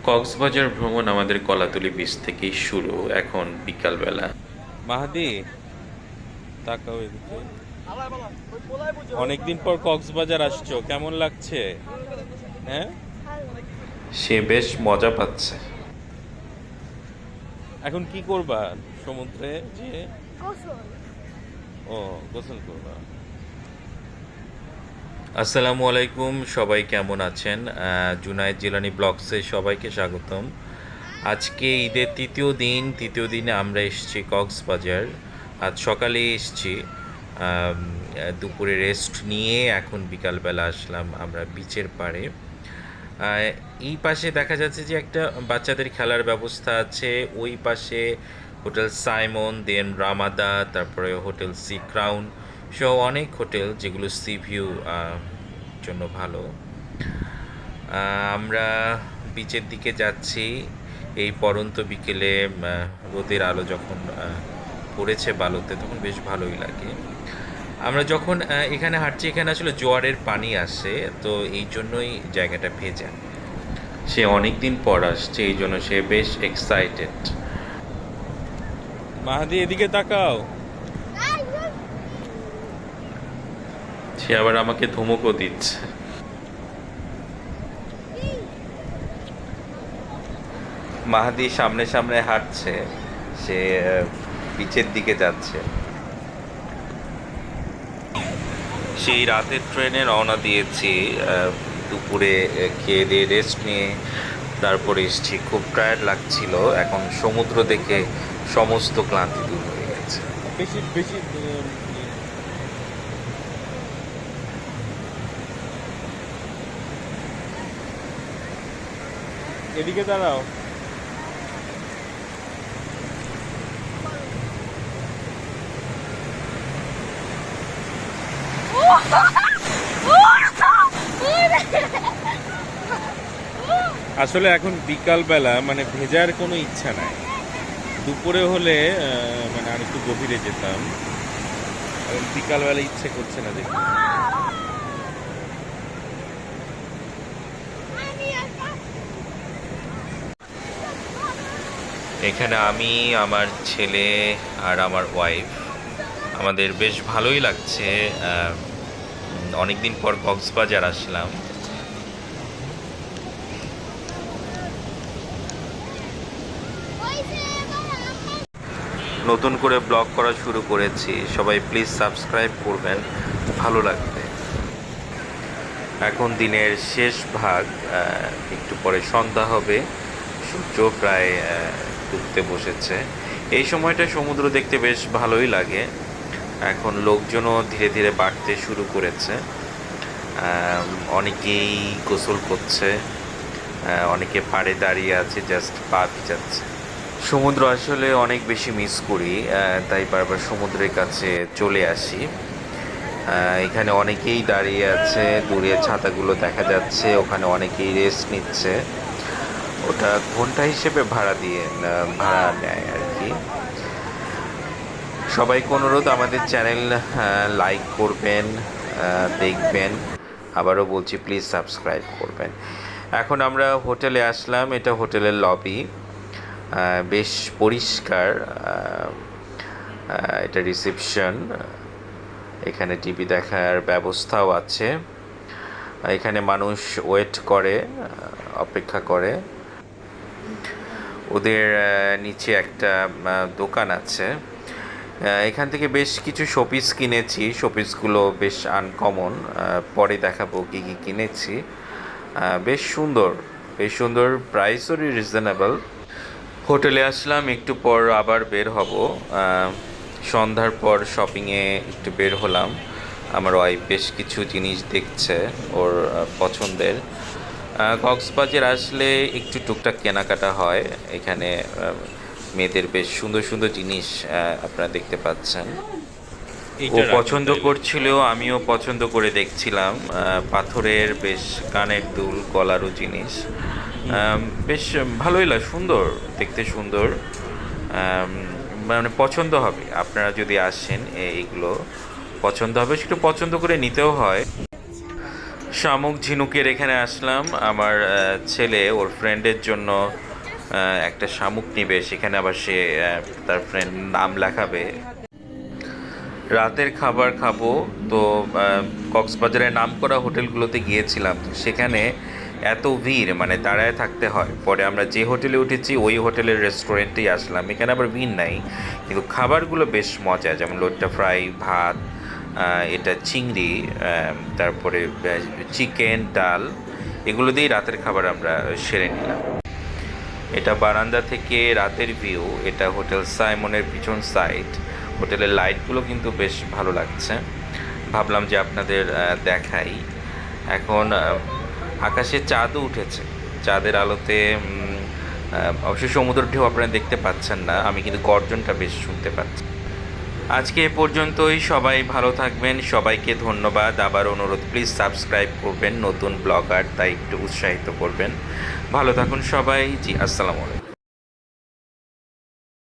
কক্সবাজার ভ্রমণ আমাদের কলাতলি বিচ থেকেই শুরু। এখন বিকালবেলা। মাহাদি, তাকাও এদিকে। অনেকদিন পর কক্সবাজার আসছো, কেমন লাগছে? হ্যাঁ, সে বেশ মজা পাচ্ছে। এখন কি করবা সমুদ্রে যে? গোসল। ও, গোসল করবা। আসসালামু আলাইকুম, সবাই কেমন আছেন? জুনায়েদ জিলানি ব্লগসে সবাইকে স্বাগতম। আজকে ঈদের তৃতীয় দিনে আমরা এসেছি কক্সবাজার। আজ সকালে এসেছি, দুপুরে রেস্ট নিয়ে এখন বিকালবেলা আসলাম আমরা বিচের পাড়ে। এই পাশে দেখা যাচ্ছে যে একটা বাচ্চাদের খেলার ব্যবস্থা আছে, ওই পাশে হোটেল সাইমন, দেন রামাদা, তারপরে হোটেল সি ক্রাউন সহ অনেক হোটেল যেগুলো সি ভিউ জন্য ভালো। আমরা বিচের দিকে যাচ্ছি এই পড়ন্ত বিকেলে। রোদের আলো যখন পড়েছে বালুতে তখন বেশ ভালোই লাগে। আমরা যখন এখানে হাঁটছি, এখানে আসলে জোয়ারের পানি আসে, তো এই জন্যই জায়গাটা ভেজা। সে অনেক দিন পর আসছে, এই জন্য সে বেশ এক্সাইটেড। মাহাদি, এদিকে তাকাও। সে আবার আমাকে ধমকও দিচ্ছে। মাহাদি সামনে সামনে হাঁটছে, সে বিচের দিকে যাচ্ছে। সেই রাতের ট্রেনে রওনা দিয়েছি, দুপুরে খেয়ে দিয়ে রেস্ট নিয়ে তারপরে এসেছি। খুব টায়ার্ড লাগছিল, এখন সমুদ্র দেখে সমস্ত ক্লান্তি দূর হয়ে গেছে। বেশি বেশি এদিকে দাঁড়াও। আসলে এখন বিকালবেলা, মানে ভেজার কোনো ইচ্ছা নাই। দুপুরে হলে মানে আর একটু গভীরে যেতাম। এখন বিকালবেলা ইচ্ছে করছে না দেখি। এখানে আমি, আমার ছেলে আর আমার ওয়াইফ, আমাদের বেশ ভালোই লাগছে। অনেকদিন পর কক্সবাজার আসলাম। নতুন করে ব্লগ করা শুরু করেছি, সবাই প্লিজ সাবস্ক্রাইব করবেন, ভালো লাগবে। এখন দিনের শেষ ভাগ, একটু পরে সন্ধ্যা হবে, সূর্য প্রায় ডুবতে বসেছে। এই সময়টা সমুদ্র দেখতে বেশ ভালোই লাগে। এখন লোকজনও ধীরে ধীরে বাড়তে শুরু করেছে। অনেকেই গোসল করছে, অনেকে পাড়ে দাঁড়িয়ে আছে, জাস্ট পা ভিজাচ্ছে। সমুদ্র আসলে অনেক বেশি মিস করি, তাই বারবার সমুদ্রের কাছে চলে আসি। এখানে অনেকেই দাঁড়িয়ে আছে, দূরে ছাতাগুলো দেখা যাচ্ছে, ওখানে অনেকেই রেস্ট নিচ্ছে। ওটা ঘন্টা হিসেবে ভাড়া নেয় আর কি। সবাইকে অনুরোধ, আমাদের চ্যানেল লাইক করবেন, দেখবেন। আবারও বলছি, প্লিজ সাবস্ক্রাইব করবেন। এখন আমরা হোটেলে আসলাম, এটা হোটেলের লবি, বেশ পরিষ্কার। এটা রিসেপশন, এখানে টিভি দেখার ব্যবস্থাও আছে। এখানে মানুষ ওয়েট করে, অপেক্ষা করে। ওদের নিচে একটা দোকান আছে। এখান থেকে বেশ কিছু শোপিস কিনেছি, শোপিসগুলো বেশ আনকমন, পরে দেখাবো কী কী কিনেছি। বেশ সুন্দর, বেশ সুন্দর, প্রাইসও রিজনেবল। হোটেলে আসলাম, একটু পর আবার বের হব। সন্ধ্যার পর শপিংয়ে একটু বের হলাম। আমার ওয়াইফ বেশ কিছু জিনিস দেখছে ওর পছন্দের। কক্সবাজার আসলে একটু টুকটাক কেনাকাটা হয়। এখানে মেয়েদের বেশ সুন্দর সুন্দর জিনিস আপনারা দেখতে পাচ্ছেন। ও পছন্দ করছিল, আমিও পছন্দ করে দেখছিলাম। পাথরের বেশ কানের দুল, গলারও জিনিস, বেশ ভালোই লাগে, সুন্দর দেখতে, সুন্দর। মানে পছন্দ হবে, আপনারা যদি আসেন এইগুলো পছন্দ হবে, একটু পছন্দ করে নিতেও হয়। শামুক ঝিনুকের এখানে আসলাম। আমার ছেলে ওর ফ্রেন্ডের জন্য একটা শামুক নেবে, সেখানে আবার সে তার ফ্রেন্ড নাম লেখাবে। রাতের খাবার খাবো তো কক্সবাজারের নামকরা হোটেলগুলোতে গিয়েছিলাম, তো সেখানে এত ভিড়, মানে দাঁড়ায় থাকতে হয়। পরে আমরা যে হোটেলে উঠেছি ওই হোটেলের রেস্টুরেন্টেই আসলাম, এখানে আবার ভিড় নাই, কিন্তু খাবারগুলো বেশ মজা। যেমন লোট্টা ফ্রাই, ভাত, এটা চিংড়ি, তারপরে চিকেন, ডাল, এগুলো দিয়েই রাতের খাবার আমরা সেরে নিলাম। এটা বারান্দা থেকে রাতের ভিউ। এটা হোটেল সাইমনের পিছন সাইড। হোটেলের লাইটগুলো কিন্তু বেশ ভালো লাগছে, ভাবলাম যে আপনাদের দেখাই। এখন আকাশে চাঁদও উঠেছে, চাঁদের আলোতে অবশ্যই সমুদ্রের ঢেউ আপনারা দেখতে পাচ্ছেন না, আমি কিন্তু গর্জনটা বেশ শুনতে পাচ্ছি। আজকে এ পর্যন্তই। সবাই ভালো থাকবেন, সবাইকে ধন্যবাদ। আবার অনুরোধ, প্লিজ সাবস্ক্রাইব করবেন, নতুন ব্লগার তাই একটু উৎসাহিত করবেন। ভালো থাকুন সবাই। জি, আসসালামু আলাইকুম।